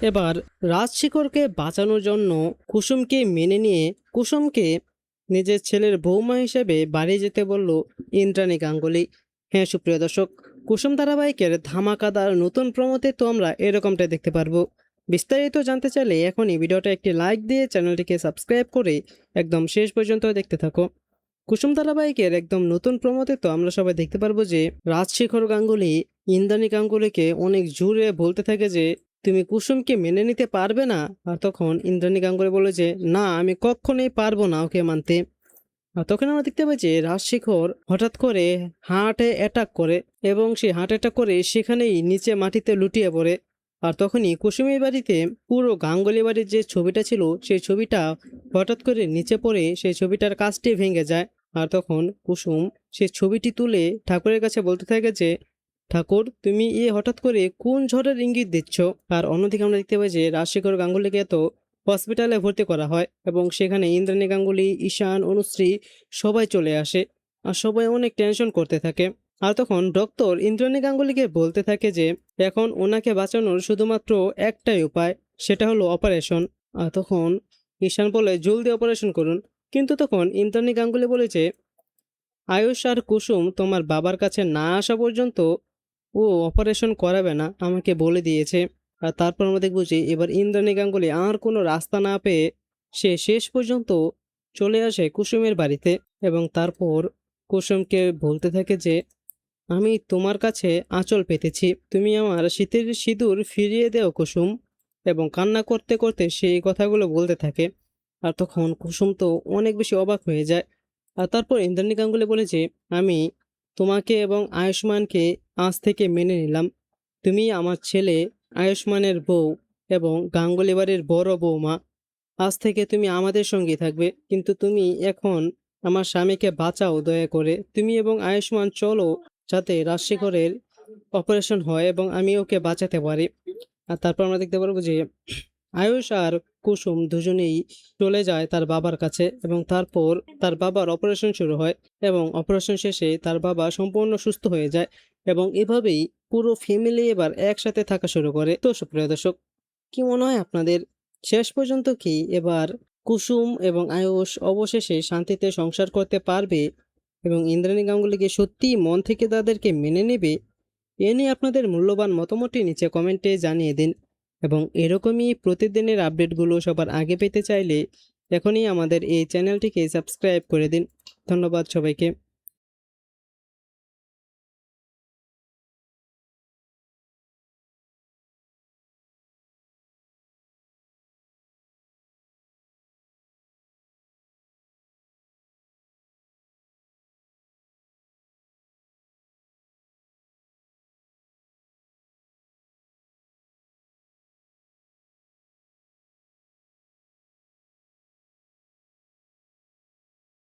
এবার রাজশেখরকে বাঁচানোর জন্য কুসুমকে মেনে নিয়ে কুসুমকে নিজের ছেলের বৌমা হিসেবে বাড়ি যেতে বলল ইন্দ্রাণী গাঙ্গুলি। হ্যাঁ সুপ্রিয় দর্শক, কুসুম ধারাবাহিকের ধামাকাদার নতুন প্রমোতে তো আমরা এরকমটাই দেখতে পারবো। বিস্তারিত জানতে চাইলে এখনই ভিডিওটা একটি লাইক দিয়ে চ্যানেলটিকে সাবস্ক্রাইব করে একদম শেষ পর্যন্ত দেখতে থাকো। কুসুম ধারাবাহিকের একদম নতুন প্রমোতে তো আমরা সবাই দেখতে পারবো যে রাজশেখর গাঙ্গুলি ইন্দ্রাণী গাঙ্গুলিকে অনেক জোরে বলতে থাকে যে তুমি কুসুমকে মেনে নিতে পারবে না। আর তখন ইন্দ্রাণী গাঙ্গুলি বলে যে না, আমি কখনোই পারবো না ওকে মানতে। আর তখন আমরা দেখতে পাই যে রাজশেখর হঠাৎ করে হার্টে অ্যাটাক করে এবং সে হার্ট অ্যাটাক করে সেখানেই নিচে মাটিতে লুটিয়ে পড়ে। আর তখনই কুসুমের বাড়িতে পুরো গাঙ্গুলি বাড়ির যে ছবিটা ছিল সেই ছবিটা হঠাৎ করে নিচে পড়ে সেই ছবিটার কাজটি ভেঙে যায়। আর তখন কুসুম সেই ছবিটি তুলে ঠাকুরের কাছে বলতে থাকে যে ঠাকুর, তুমি হঠাৎ করে কোন ঝড়ের ইঙ্গিত দিচ্ছ। আর অন্যদিকে আমরা দেখতে পাই যে রাজশেখর গাঙ্গুলিকে তো হসপিটালে ভর্তি করা হয় এবং সেখানে ইন্দ্রাণী গাঙ্গুলি, ঈশান, অনুশ্রী সবাই চলে আসে। আর সবাই অনেক টেনশন করতে থাকে। আর তখন ডক্টর ইন্দ্রাণী গাঙ্গুলিকে বলতে থাকে যে এখন ওনাকে বাঁচানোর শুধুমাত্র একটাই উপায়, সেটা হলো অপারেশন। আর তখন ঈশান বলে জলদি অপারেশন করুন। কিন্তু তখন ইন্দ্রাণী গাঙ্গুলি বলে যে আয়ুষ আর কুসুম তোমার বাবার কাছে না আসা পর্যন্ত ও অপারেশন করাবে না, আমাকে বলে দিয়েছে। আর তারপর আমরা দেখবো যে এবার ইন্দ্রাণী গাঙ্গুলি আর কোনো রাস্তা না পেয়ে সে শেষ পর্যন্ত চলে আসে কুসুমের বাড়িতে এবং তারপর কুসুমকে বলতে থাকে যে আমি তোমার কাছে আঁচল পেতেছি, তুমি আমার শীতের সিঁদুর ফিরিয়ে দেও কুসুম। এবং কান্না করতে করতে সেই কথাগুলো বলতে থাকে। আর তখন কুসুম তো অনেক বেশি অবাক হয়ে যায়। আর তারপর ইন্দ্রাণী গাঙ্গুলি বলে যে আমি তোমাকে এবং আয়ুষ্মানকে আজ থেকে মেনে নিলাম। তুমি আমার ছেলে আয়ুষ্মানের বউ এবং গাঙ্গুলি বাড়ির বড় বৌমা। আজ থেকে তুমি আমাদের সঙ্গেই থাকবে, কিন্তু তুমি এখন আমার স্বামীকে বাঁচাও দয়া করে। তুমি এবং আয়ুষ্মান চলো, যাতে রাজশেখরের অপারেশন হয় এবং আমি ওকে বাঁচাতে পারি। আর তারপর আমরা দেখতে পারবো যে আয়ুষ আর কুসুম দুজনেই চলে যায় তার বাবার কাছে এবং তারপর তার বাবার অপারেশন শুরু হয় এবং অপারেশন শেষে তার বাবা সম্পূর্ণ সুস্থ হয়ে যায় এবং এভাবেই পুরো ফ্যামিলি এবার একসাথে থাকা শুরু করে। তো সুপ্রিয় দর্শক, কি মনে হয় আপনাদের, শেষ পর্যন্ত কি এবার কুসুম এবং আয়ুষ অবশেষে শান্তিতে সংসার করতে পারবে এবং ইন্দ্রাণী গাঙ্গুলিকে সত্যিই মন থেকে তাদেরকে মেনে নেবে? এ নিয়ে আপনাদের মূল্যবান মতামতটি নিচে কমেন্টে জানিয়ে দিন এবং এরকমই প্রতিদিনের আপডেটগুলো সবার আগে পেতে চাইলে এখনই আমাদের এই চ্যানেলটিকে সাবস্ক্রাইব করে দিন। ধন্যবাদ সবাইকে।